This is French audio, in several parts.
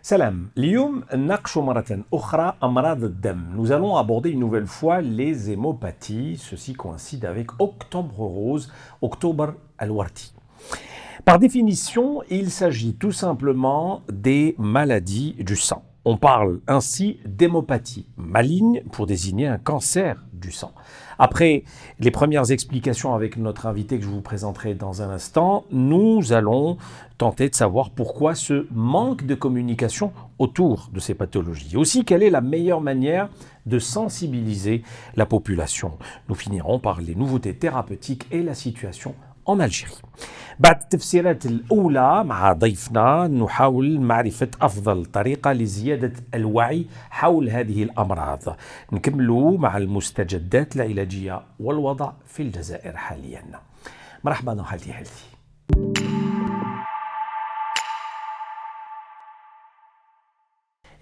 Salam. اليوم نناقش مرة أخرى أمراض الدم. Nous allons aborder une nouvelle fois les hémopathies. Ceci coïncide avec Octobre Rose, Octobre al-Warti. Par définition, il s'agit tout simplement des maladies du sang. On parle ainsi d'hémopathie maligne pour désigner un cancer du sang. Après les premières explications avec notre invité que je vous présenterai dans un instant, nous allons tenter de savoir pourquoi ce manque de communication autour de ces pathologies. Aussi, quelle est la meilleure manière de sensibiliser la population. Nous finirons par les nouveautés thérapeutiques et la situation en Algérie. بعد التفسيرات الأولى مع ضيفنا نحاول معرفة أفضل طريقة لزيادة الوعي حول هذه الأمراض. نكملوا مع المستجدات العلاجية والوضع في الجزائر حاليا. مرحبا حالتي حالتي.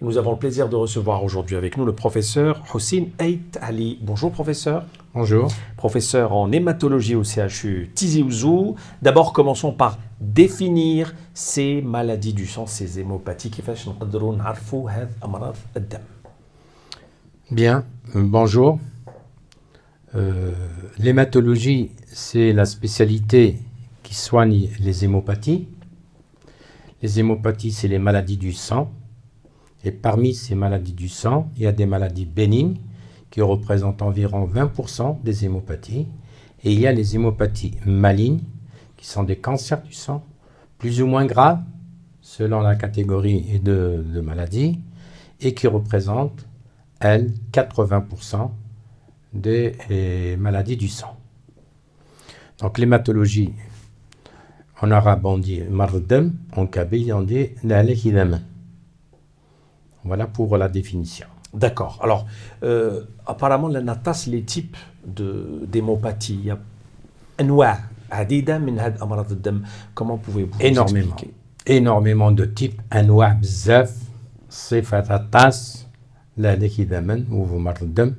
Nous avons le plaisir de recevoir aujourd'hui avec nous le professeur Houssine Ait Ali. Bonjour professeur. Bonjour. Professeur en hématologie au CHU Tizi Ouzou. D'abord, commençons par définir ces maladies du sang, ces hémopathies. كيفاش نقدروا نعرفوا هذه أمراض الدم. Bien, bonjour. L'hématologie, c'est la spécialité qui soigne les hémopathies. Les hémopathies, c'est les maladies du sang. Et parmi ces maladies du sang, il y a des maladies bénignes qui représentent environ 20% des hémopathies. Et il y a les hémopathies malignes qui sont des cancers du sang, plus ou moins graves selon la catégorie de maladies et qui représentent, elles, 80% des maladies du sang. Donc l'hématologie, en arabe on dit mardem, en kabyle on dit nalekidam. Voilà pour la définition. D'accord. Alors, apparemment, la natas, les types d'hémopathie. Il y a أنواع عديدة من هذه أمراض الدم. Comment pouvez-vous Énormément. expliquer? Énormément de types. أنواع بزاف. صفة الطاس لا لكي دما ومرض الدم.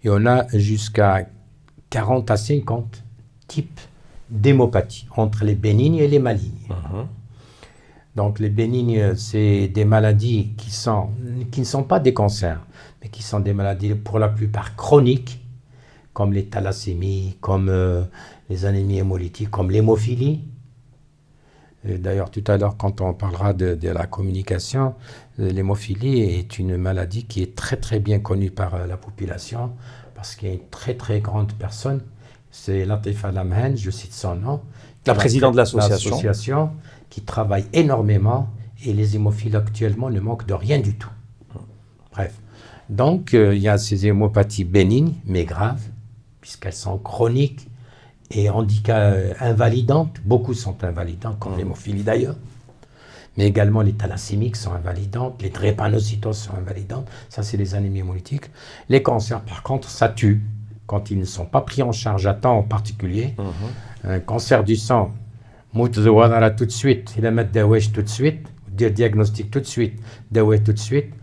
Et on a jusqu'à 40 à 50 types d'hémopathie entre les bénignes et les malignes. Donc les bénignes, c'est des maladies qui ne sont pas des cancers, mais qui sont des maladies pour la plupart chroniques, comme les thalassémies, comme les anémies hémolytiques, comme l'hémophilie. D'ailleurs, tout à l'heure, quand on parlera de la communication, l'hémophilie est une maladie qui est très très bien connue par la population, parce qu'il y a une très très grande personne, c'est Latifa Lamhen, je cite son nom, la présidente de l'association, qui travaille énormément, et les hémophiles actuellement ne manquent de rien du tout. Bref. Donc, il y a ces hémopathies bénignes, mais graves, puisqu'elles sont chroniques et invalidantes. Beaucoup sont invalidantes, comme l'hémophilie d'ailleurs. Mais également les thalassémiques sont invalidantes, les drépanocytoses sont invalidantes. Ça, c'est les anémies hémolytiques. Les cancers, par contre, ça tue quand ils ne sont pas pris en charge à temps en particulier. Un cancer du sang, tout de suite, il a mettre dawesh tout de suite, dire diagnostic tout de suite, dawesh tout de suite.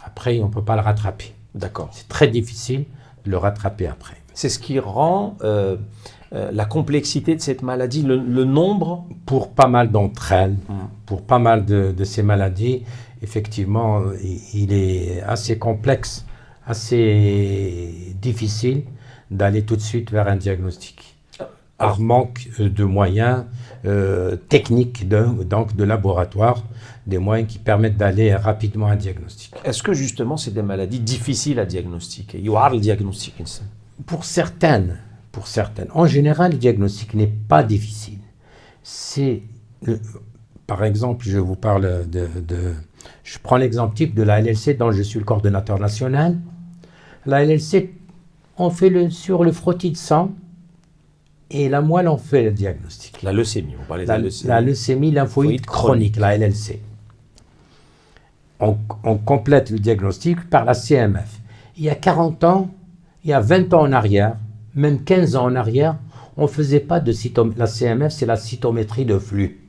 Après, on ne peut pas le rattraper. D'accord. C'est très difficile de le rattraper après. C'est ce qui rend la complexité de cette maladie, le nombre. Pour pas mal d'entre elles, pour pas mal de ces maladies, effectivement, il est assez complexe, assez difficile d'aller tout de suite vers un diagnostic. Par manque de moyens techniques, donc de laboratoire, des moyens qui permettent d'aller rapidement à un diagnostic. Est-ce que justement c'est des maladies difficiles à diagnostiquer? Il y aura le diagnostic. Pour certaines. En général, le diagnostic n'est pas difficile. Par exemple, je vous parle je prends l'exemple type de la LLC dont je suis le coordonnateur national. La LLC, on fait sur le frottis de sang. Et la moelle, on fait le diagnostic. La leucémie, vous parlez de la leucémie lymphoïde chronique, la LLC. On complète le diagnostic par la CMF. Il y a 40 ans, il y a 20 ans en arrière, même 15 ans en arrière, on ne faisait pas de cytométrie. La CMF, c'est la cytométrie de flux,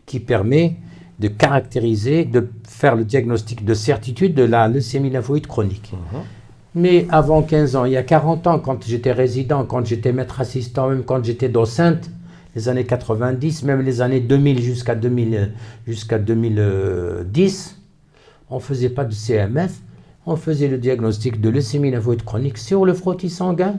qui permet de caractériser, de faire le diagnostic de certitude de la leucémie lymphoïde chronique. Mais avant 15 ans, il y a 40 ans, quand j'étais résident, quand j'étais maître assistant, même quand j'étais docente, les années 90, même les années 2000 jusqu'à 2010, on ne faisait pas de CMF, on faisait le diagnostic de leucémie lymphoïde chronique sur le frottis sanguin,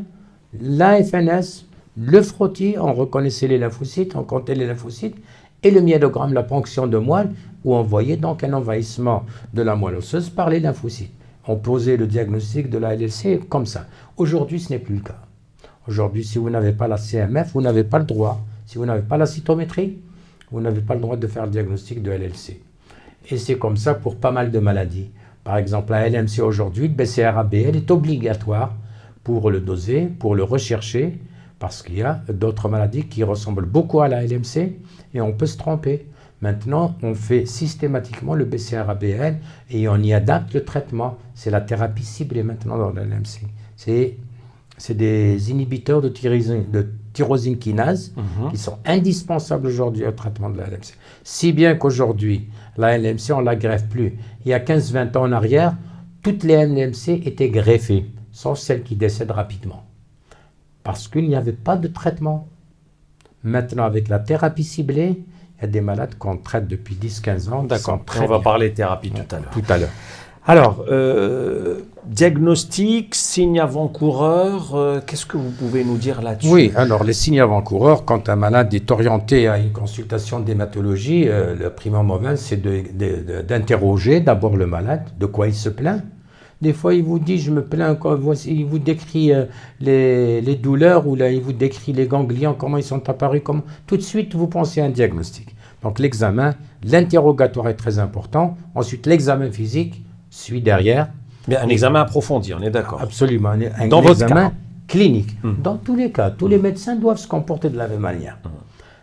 la FNS, le frottis, on reconnaissait les lymphocytes, on comptait les lymphocytes, et le myélogramme, la ponction de moelle, où on voyait donc un envahissement de la moelle osseuse par les lymphocytes. On posait le diagnostic de la LLC comme ça. Aujourd'hui, ce n'est plus le cas. Aujourd'hui, si vous n'avez pas la CMF, vous n'avez pas le droit. Si vous n'avez pas la cytométrie, vous n'avez pas le droit de faire le diagnostic de LLC. Et c'est comme ça pour pas mal de maladies. Par exemple, la LMC aujourd'hui, le BCR-ABL est obligatoire pour le doser, pour le rechercher, parce qu'il y a d'autres maladies qui ressemblent beaucoup à la LMC et on peut se tromper. Maintenant, on fait systématiquement le BCR-ABL et on y adapte le traitement. C'est la thérapie ciblée maintenant dans la LMC. C'est des inhibiteurs de tyrosine kinase qui sont indispensables aujourd'hui au traitement de la LMC. Si bien qu'aujourd'hui, la LMC, on ne la greffe plus. Il y a 15-20 ans en arrière, toutes les LMC étaient greffées, sauf celles qui décèdent rapidement. Parce qu'il n'y avait pas de traitement. Maintenant, avec la thérapie ciblée, il y a des malades qu'on traite depuis 10-15 ans. D'accord, on va parler thérapie tout à l'heure. Tout à l'heure. Alors, diagnostic, signes avant-coureurs, qu'est-ce que vous pouvez nous dire là-dessus? Oui, alors les signes avant-coureurs, quand un malade est orienté à une consultation d'hématologie, le premier moment, c'est d'interroger d'abord le malade, de quoi il se plaint. Des fois, il vous dit, je me plains, il vous décrit les douleurs, ou là, il vous décrit les ganglions, comment ils sont apparus, tout de suite, vous pensez à un diagnostic. Donc l'examen, l'interrogatoire est très important. Ensuite, l'examen physique suit derrière. Mais un examen approfondi, on est d'accord. Absolument, un Dans votre examen cas clinique. Dans tous les cas, tous les médecins doivent se comporter de la même manière.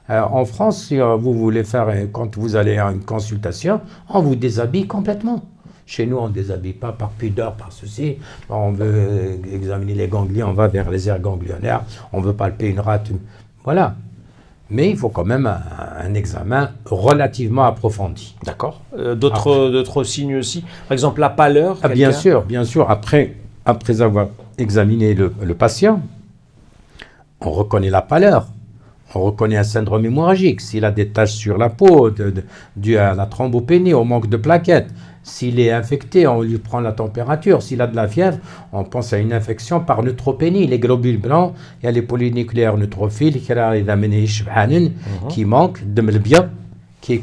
En France, si vous voulez faire, quand vous allez à une consultation, on vous déshabille complètement. Chez nous, on ne déshabille pas par pudeur, par ceci. On veut examiner les ganglions, on va vers les aires ganglionnaires, on veut palper une rate. Voilà. Mais il faut quand même un examen relativement approfondi. D'accord. D'autres signes aussi. Par exemple, la pâleur. Bien sûr. Après avoir examiné le patient, on reconnaît la pâleur. On reconnaît un syndrome hémorragique. S'il a des taches sur la peau, dû à la thrombopénie, au manque de plaquettes. S'il est infecté, on lui prend la température. S'il a de la fièvre, on pense à une infection par neutropénie. Les globules blancs, il y a les polynucléaires neutrophiles qui manquent, qui est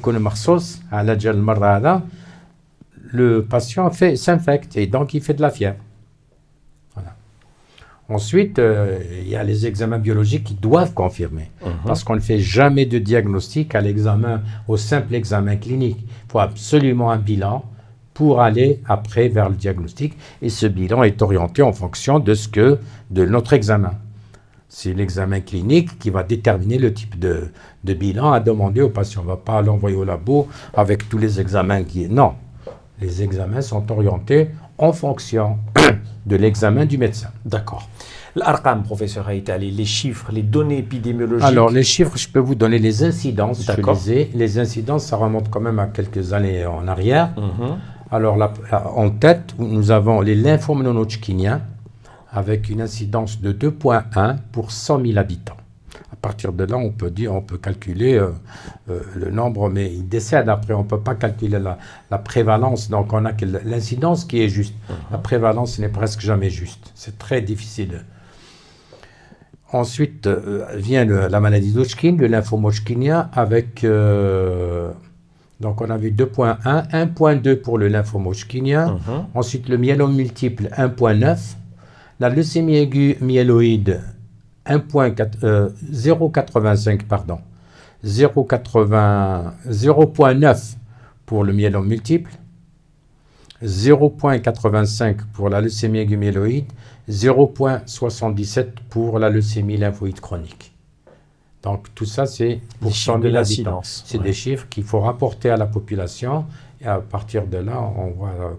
le patient s'infecte et donc il fait de la fièvre. Voilà. Ensuite, il y a les examens biologiques qui doivent confirmer, parce qu'on ne fait jamais de diagnostic au simple examen clinique. Il faut absolument un bilan pour aller après vers le diagnostic. Et ce bilan est orienté en fonction de notre examen. C'est l'examen clinique qui va déterminer le type de bilan à demander au patient. On ne va pas l'envoyer au labo avec tous les examens Non, les examens sont orientés en fonction de l'examen du médecin. D'accord. L'Arqam, professeur Haïtali, les chiffres, les données épidémiologiques. Alors, les chiffres, je peux vous donner les incidences. D'accord. Les incidences, ça remonte quand même à quelques années en arrière. Alors, en tête, nous avons les lymphomes non-Hodgkiniens avec une incidence de 2,1 pour 100 000 habitants. À partir de là, on peut calculer le nombre, mais ils décèdent après. On ne peut pas calculer la prévalence. Donc, on a que l'incidence qui est juste. La prévalence n'est presque jamais juste. C'est très difficile. Ensuite vient la maladie d'Hodgkin, le lymphome hodgkinien, avec... donc, on a vu 2,1, 1,2 pour le lymphome hodgkinien. Ensuite, le myélome multiple, 1,9. La leucémie aiguë myéloïde, 0,85, pardon. 0,9 pour le myélome multiple. 0,85 pour la leucémie aiguë myéloïde. 0,77 pour la leucémie lymphoïde chronique. Donc, tout ça, c'est pour 100 000 habitants. C'est des chiffres qu'il faut rapporter à la population. Et à partir de là, on voit...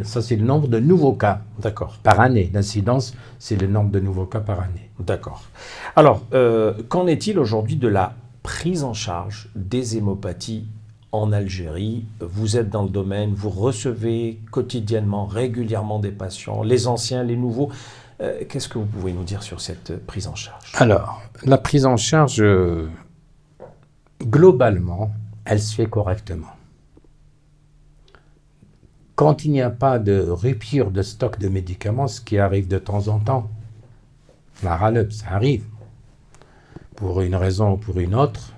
Ça, c'est le nombre de nouveaux cas par année. L'incidence, c'est le nombre de nouveaux cas par année. D'accord. Alors, qu'en est-il aujourd'hui de la prise en charge des hémopathies en Algérie? Vous êtes dans le domaine, vous recevez quotidiennement, régulièrement des patients, les anciens, les nouveaux. Qu'est-ce que vous pouvez nous dire sur cette prise en charge? Alors, la prise en charge, globalement, elle se fait correctement. quand il n'y a pas de rupture de stock de médicaments, ce qui arrive de temps en temps, la râle, ça arrive, pour une raison ou pour une autre,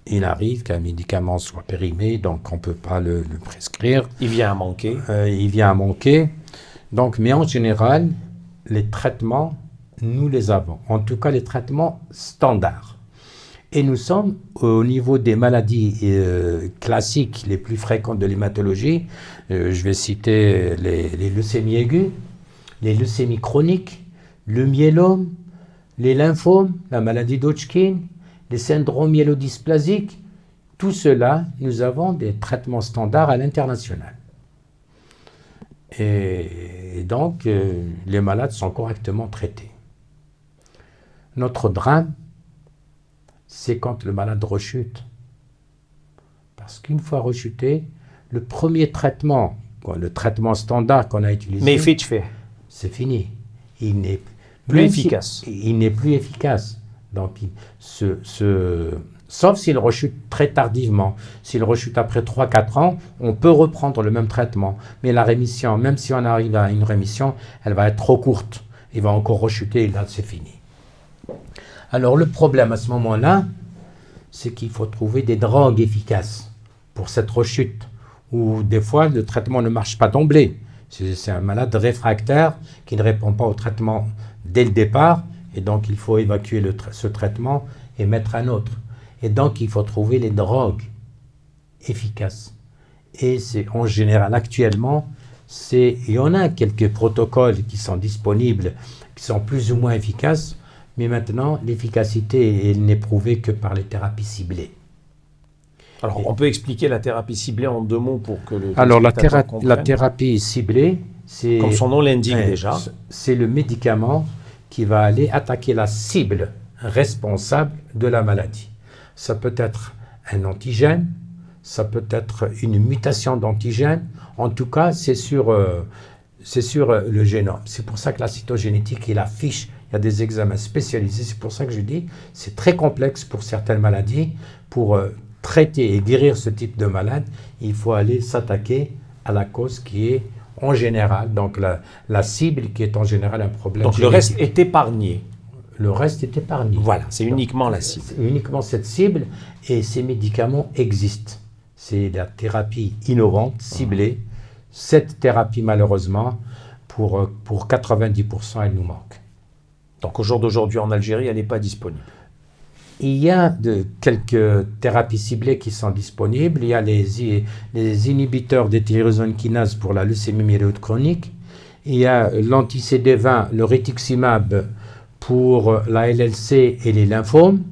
il arrive qu'un médicament soit périmé, donc on ne peut pas le prescrire. Il vient à manquer. Il vient à manquer. Donc, mais en général, les traitements, nous les avons. En tout cas, les traitements standards. Et nous sommes au niveau des maladies classiques les plus fréquentes de l'hématologie. Je vais citer les leucémies aiguës, les leucémies chroniques, le myélome, les lymphomes, la maladie d'Hodgkin, les syndromes myélodysplasiques. Tout cela, nous avons des traitements standards à l'international. Et donc, les malades sont correctement traités. Notre drame, c'est quand le malade rechute. Parce qu'une fois rechuté, le premier traitement, le traitement standard qu'on a utilisé, Mais fait. c'est fini. Il n'est Plus efficace. Il n'est plus efficace. Donc, sauf s'il rechute très tardivement. S'il rechute après 3-4 ans, on peut reprendre le même traitement. Mais la rémission, même si on arrive à une rémission, elle va être trop courte. Il va encore rechuter et là, c'est fini. Alors, le problème à ce moment-là, c'est qu'il faut trouver des drogues efficaces pour cette rechute. Ou des fois, le traitement ne marche pas d'emblée. C'est un malade réfractaire qui ne répond pas au traitement dès le départ. Et donc, il faut évacuer ce traitement et mettre un autre. Et donc, il faut trouver les drogues efficaces. Et c'est en général, actuellement, il y en a quelques protocoles qui sont disponibles, qui sont plus ou moins efficaces, mais maintenant, l'efficacité, elle n'est prouvée que par les thérapies ciblées. Alors, on peut expliquer la thérapie ciblée en 2 mots pour que le Alors, la comprenne. thérapie ciblée, c'est... Comme son nom l'indique déjà. C'est le médicament qui va aller attaquer la cible responsable de la maladie. Ça peut être un antigène, ça peut être une mutation d'antigène. En tout cas, c'est sur le génome. C'est pour ça que la cytogénétique, il affiche, il y a des examens spécialisés. C'est pour ça que je dis, c'est très complexe pour certaines maladies. Pour traiter et guérir ce type de malade, il faut aller s'attaquer à la cause qui est en général, donc la cible qui est en général un problème Donc génétique. le reste est épargné. Le reste est épargné. Voilà, c'est uniquement la cible. C'est uniquement cette cible et ces médicaments existent. C'est la thérapie innovante, ciblée. Cette thérapie, malheureusement, pour 90%, elle nous manque. Donc au jour d'aujourd'hui en Algérie, elle n'est pas disponible. Il y a quelques thérapies ciblées qui sont disponibles. Il y a les inhibiteurs des tyrosine kinase pour la leucémie myéloïde chronique. Il y a l'anti-CD20, le rituximab pour la LLC et les lymphomes.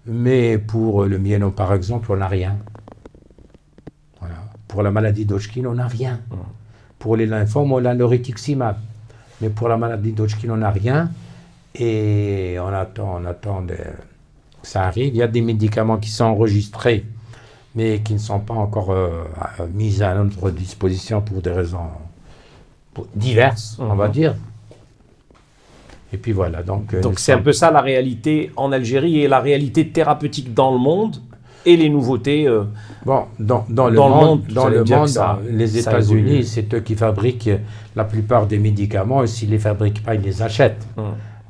Mais pour le myélome, par exemple, on n'a rien. Voilà. Pour la maladie d'Hodgkin, on n'a rien. Pour les lymphomes, on a le rituximab. Mais pour la maladie d'Hodgkin, on n'a rien. Et on attend ça arrive. Il y a des médicaments qui sont enregistrés, mais qui ne sont pas encore mis à notre disposition pour des raisons diverses, on va dire. Et puis voilà. Donc c'est un peu ça la réalité en Algérie et la réalité thérapeutique dans le monde et les nouveautés. Bon, dans le monde, les États-Unis, c'est eux qui fabriquent la plupart des médicaments. Et s'ils ne les fabriquent pas, ils les achètent.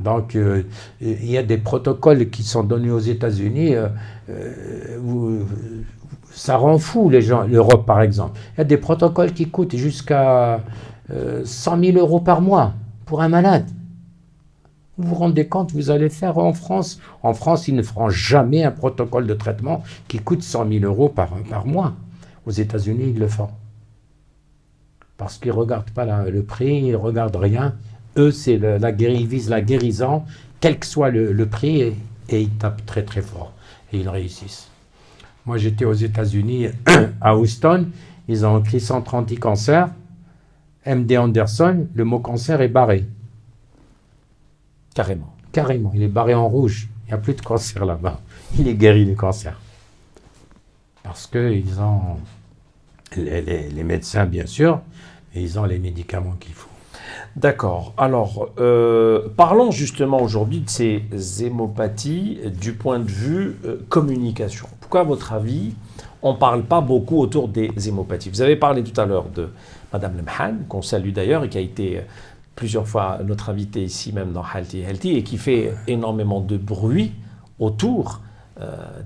Donc, il y a des protocoles qui sont donnés aux États-Unis. Ça rend fou les gens. L'Europe, par exemple. Il y a des protocoles qui coûtent jusqu'à 100 000 euros par mois pour un malade. Vous vous rendez compte, vous allez faire en France. En France, ils ne feront jamais un protocole de traitement qui coûte 100 000 euros par mois. Aux États-Unis, ils le font. Parce qu'ils ne regardent pas le prix, ils ne regardent rien. Eux, c'est ils visent la guérison, quel que soit le prix, et ils tapent très très fort. Et ils réussissent. Moi, j'étais aux États-Unis, à Houston, ils ont écrit centre anti-cancer. MD Anderson, le mot cancer est barré. Carrément. Carrément, il est barré en rouge. Il n'y a plus de cancer là-bas. Il est guéri du cancer. Parce qu'ils ont les médecins, bien sûr, et ils ont les médicaments qu'il faut. D'accord. Alors, parlons justement aujourd'hui de ces hémopathies du point de vue communication. Pourquoi, à votre avis, on ne parle pas beaucoup autour des hémopathies? Vous avez parlé tout à l'heure de Madame Lemhan, qu'on salue d'ailleurs et qui a été plusieurs fois notre invitée ici même dans Healthy Healthy et qui fait énormément de bruit autour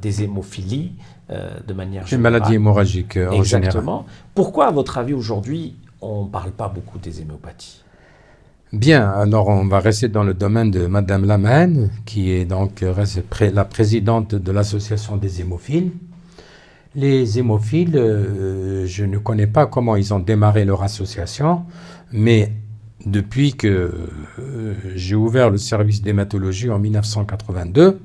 des hémophilies de manière Les générale. maladies hémorragiques en général. Exactement. Pourquoi, à votre avis, aujourd'hui, on ne parle pas beaucoup des hémopathies? Bien, alors on va rester dans le domaine de Madame Lamane, qui est donc la présidente de l'association des hémophiles. Les hémophiles, je ne connais pas comment ils ont démarré leur association, mais depuis que j'ai ouvert le service d'hématologie en 1982,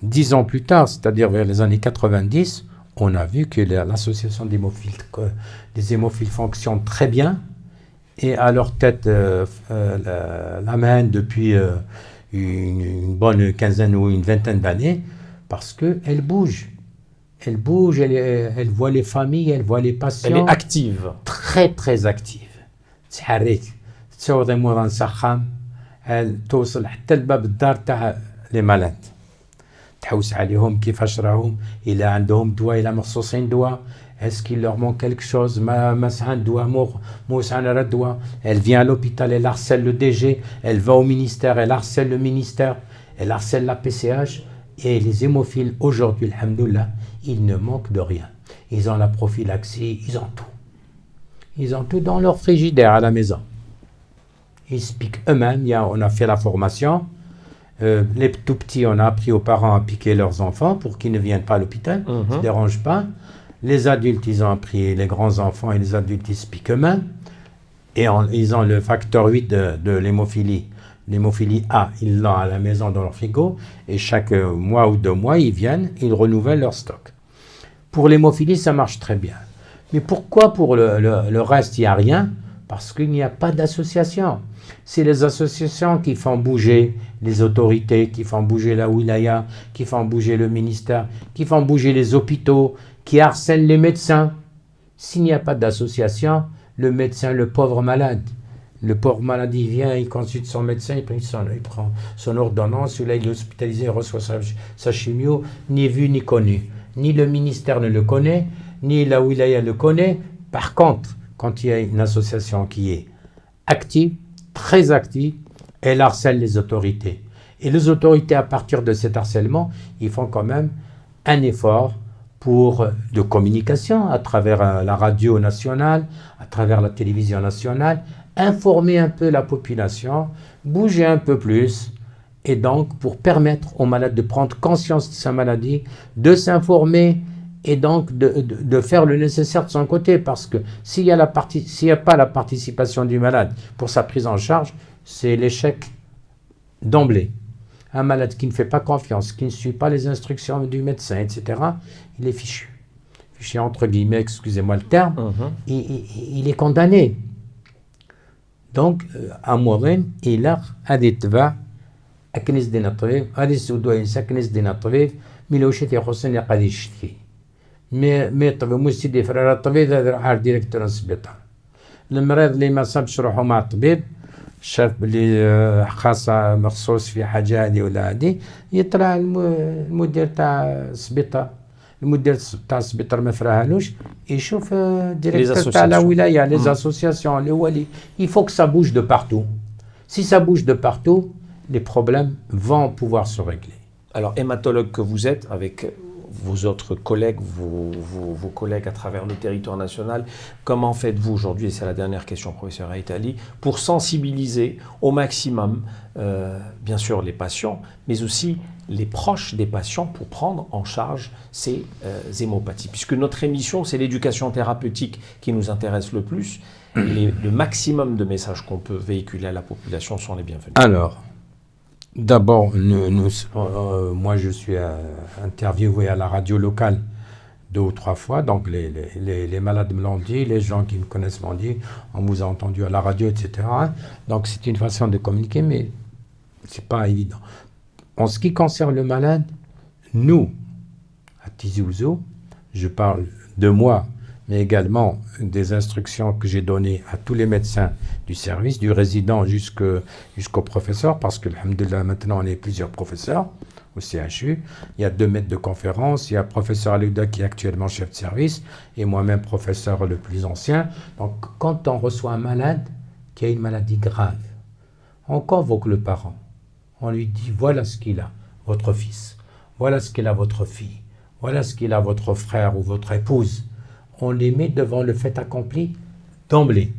10 ans plus tard, c'est-à-dire vers les années 90, on a vu que l'association des hémophiles fonctionne très bien. Et à leur tête, la main depuis une bonne quinzaine ou une vingtaine d'années, parce qu'elle bouge. Elle bouge, elle voit les familles, elle voit les patients. Elle est active. Très, très active. تحرك تصور موضة نسخم توصل حتى لباب الدار تاع لي مالاد تحوس عليهم كيفاش راهم إلا عندهم دواء إلا مخصوصين دواء. Est-ce qu'il leur manque quelque chose? Elle vient à l'hôpital, elle harcèle le DG, elle va au ministère, elle harcèle le ministère, elle harcèle la PCH. Et les hémophiles, aujourd'hui, alhamdoulilah, ils ne manquent de rien. Ils ont la prophylaxie, ils ont tout. Ils ont tout dans leur frigidaire à la maison. Ils se piquent eux-mêmes, on a fait la formation. Les tout petits, on a appris aux parents à piquer leurs enfants pour qu'ils ne viennent pas à l'hôpital, ça ne dérange pas. Les adultes, ils ont appris, les grands-enfants et les adultes, ils se piquent eux-mêmes. Et ils ont le facteur 8 de l'hémophilie. L'hémophilie A, ils l'ont à la maison dans leur frigo. Et chaque mois ou 2 mois, ils viennent, ils renouvellent leur stock. Pour l'hémophilie, ça marche très bien. Mais pourquoi pour le reste, il n'y a rien? Parce qu'il n'y a pas d'association. C'est les associations qui font bouger les autorités, qui font bouger la wilaya, qui font bouger le ministère, qui font bouger les hôpitaux, qui harcèlent les médecins. S'il n'y a pas d'association, le médecin, le pauvre malade, il vient, il consulte son médecin, il prend son ordonnance, là il est hospitalisé, il reçoit sa chimio, ni vu ni connu. Ni le ministère ne le connaît, ni la wilaya le connaît. Par contre, quand il y a une association qui est active, très active, elle harcèle les autorités. Et les autorités, à partir de cet harcèlement, ils font quand même un effort de communication à travers la radio nationale, à travers la télévision nationale, informer un peu la population, bouger un peu plus, et donc pour permettre aux malades de prendre conscience de sa maladie, de s'informer, et donc de faire le nécessaire de son côté, parce que s'il n'y a pas la participation du malade pour sa prise en charge, c'est l'échec d'emblée. Un malade qui ne fait pas confiance, qui ne suit pas les instructions du médecin, etc., il est fichu. Fichu entre guillemets, excusez-moi le terme, il est condamné. Donc, à Morin, il a aditva, أكنس دين الطبيب هذه السوداء إنسان كنس دين الطبيب ملوشتي يخصني قد يشتكي مي الطبيب مستدي فرار الطبيب هذا راح ديريكتور السبيطار المريض اللي ما صابش روحه مع الطبيب شاف بلي خاصة مخصوص في حاجة هذه ولا هذه يطلع المدير تاع السبيطار المدير تاع السبيطار ما فراهالوش يشوف ديريكتور تاع لا ولاية les associations les wali. Il faut que ça bouge de partout. Si ça bouge de partout, les problèmes vont pouvoir se régler. Alors, hématologue que vous êtes, avec vos autres collègues, vos collègues à travers le territoire national, comment faites-vous aujourd'hui, et c'est la dernière question, professeur Aïtali, pour sensibiliser au maximum, bien sûr, les patients, mais aussi les proches des patients pour prendre en charge ces hémopathies? Puisque notre émission, c'est l'éducation thérapeutique qui nous intéresse le plus, le maximum de messages qu'on peut véhiculer à la population sont les bienvenus. Alors, d'abord, moi je suis interviewé à la radio locale 2 ou 3 fois, donc les malades me l'ont dit, les gens qui me connaissent m'ont dit, on vous a entendu à la radio, etc. Donc c'est une façon de communiquer, mais c'est pas évident. En ce qui concerne le malade, nous, à Tizi Ouzou, je parle de moi, mais également des instructions que j'ai données à tous les médecins du service, du résident jusqu'au professeur, parce que, alhamdoulilah, maintenant on est plusieurs professeurs au CHU. Il y a 2 maîtres de conférence, il y a le professeur Alouda qui est actuellement chef de service, et moi-même professeur le plus ancien. Donc quand on reçoit un malade qui a une maladie grave, on convoque le parent. On lui dit, voilà ce qu'il a, votre fils. Voilà ce qu'il a, votre fille. Voilà ce qu'il a, votre frère ou votre épouse. On les met devant le fait accompli d'emblée.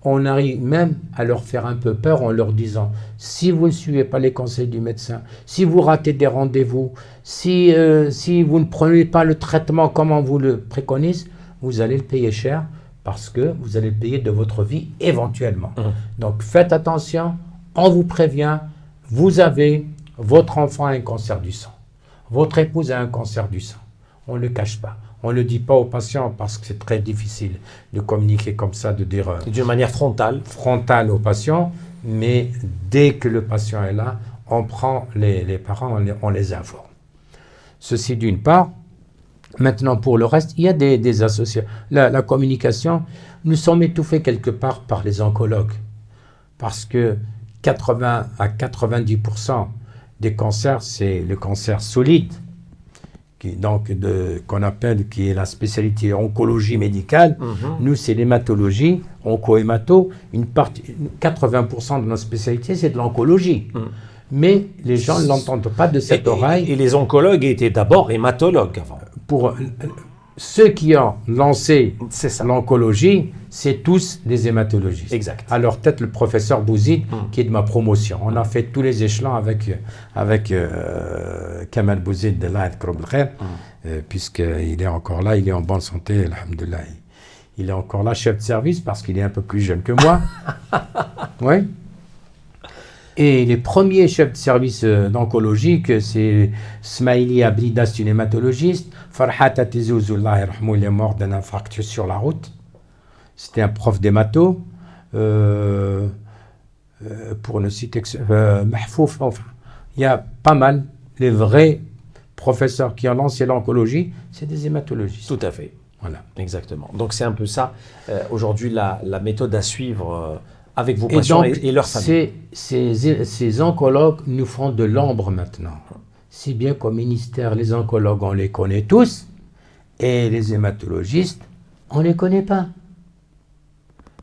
On arrive même à leur faire un peu peur en leur disant, si vous ne suivez pas les conseils du médecin, si vous ratez des rendez-vous, si vous ne prenez pas le traitement comme on vous le préconise, vous allez le payer cher parce que vous allez le payer de votre vie éventuellement. Donc faites attention, on vous prévient, vous avez, votre enfant a un cancer du sang, votre épouse a un cancer du sang. On ne le cache pas. On ne le dit pas aux patients parce que c'est très difficile de communiquer comme ça, de dire d'une manière frontale aux patients, mais dès que le patient est là, on prend les parents, on les informe. Ceci d'une part. Maintenant, pour le reste, il y a des associations. La communication, nous sommes étouffés quelque part par les oncologues, parce que 80 à 90% des cancers, c'est le cancer solide, qu'on appelle, qui est la spécialité oncologie médicale. Nous, c'est l'hématologie, onco-hémato. 80% de notre spécialité, c'est de l'oncologie. Mais les gens ne l'entendent pas de cette oreille. Et les oncologues étaient d'abord hématologues avant. Pour ceux qui ont lancé l'oncologie, c'est tous des hématologistes. Exact. Alors peut-être le professeur Bouzid, qui est de ma promotion. On a fait tous les échelons avec Kamal Bouzid de l'Aïd Kroblkher, puisqu'il est encore là, il est en bonne santé, alhamdoulilah. Il est encore là, chef de service, parce qu'il est un peu plus jeune que moi. Oui. Et les premiers chefs de service d'oncologie, c'est Smaili Ablida, c'est une hématologiste. Farhat Atizouzullah, il est mort d'un infarctus sur la route. C'était un prof d'hémato. Pour ne citer que Mahfouf, enfin, il y a pas mal. Les vrais professeurs qui ont lancé l'oncologie, c'est des hématologistes. Tout à fait. Voilà. Exactement. Donc c'est un peu ça, aujourd'hui, la méthode à suivre avec vos patients et leurs familles. Ces oncologues nous font de l'ombre maintenant. Si bien qu'au ministère, les oncologues, on les connaît tous, et les hématologistes, on ne les connaît pas.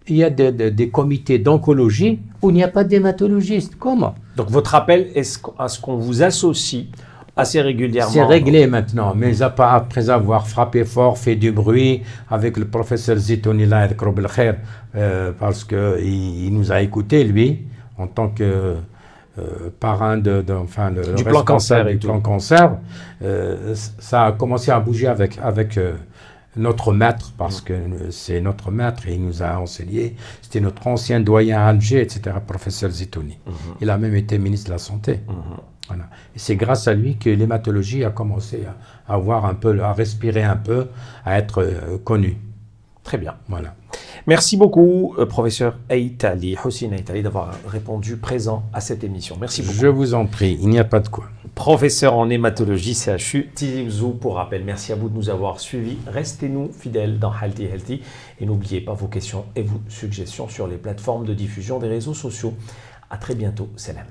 Il y a des comités d'oncologie où il n'y a pas d'hématologistes. Comment? Donc votre appel est à ce qu'on vous associe assez régulièrement. C'est réglé maintenant, mais après avoir frappé fort, fait du bruit avec le professeur Zitouni Laïd Kroblkher, parce qu'il nous a écoutés, lui, en tant que parrain du plan cancer. Plan cancer, ça a commencé à bouger avec notre maître, parce que c'est notre maître et il nous a enseigné. C'était notre ancien doyen à Alger, etc., professeur Zitouni. Il a même été ministre de la Santé. Voilà. Et c'est grâce à lui que l'hématologie a commencé à avoir un peu, à respirer un peu, à être connue. Très bien. Voilà. Merci beaucoup, professeur Aïtali, Hossein Aïtali, d'avoir répondu présent à cette émission. Merci beaucoup. Je vous en prie, il n'y a pas de quoi. Professeur en hématologie CHU, Tizi Ouzou, pour rappel. Merci à vous de nous avoir suivis. Restez-nous fidèles dans Healthy. Et n'oubliez pas vos questions et vos suggestions sur les plateformes de diffusion des réseaux sociaux. À très bientôt. Salam.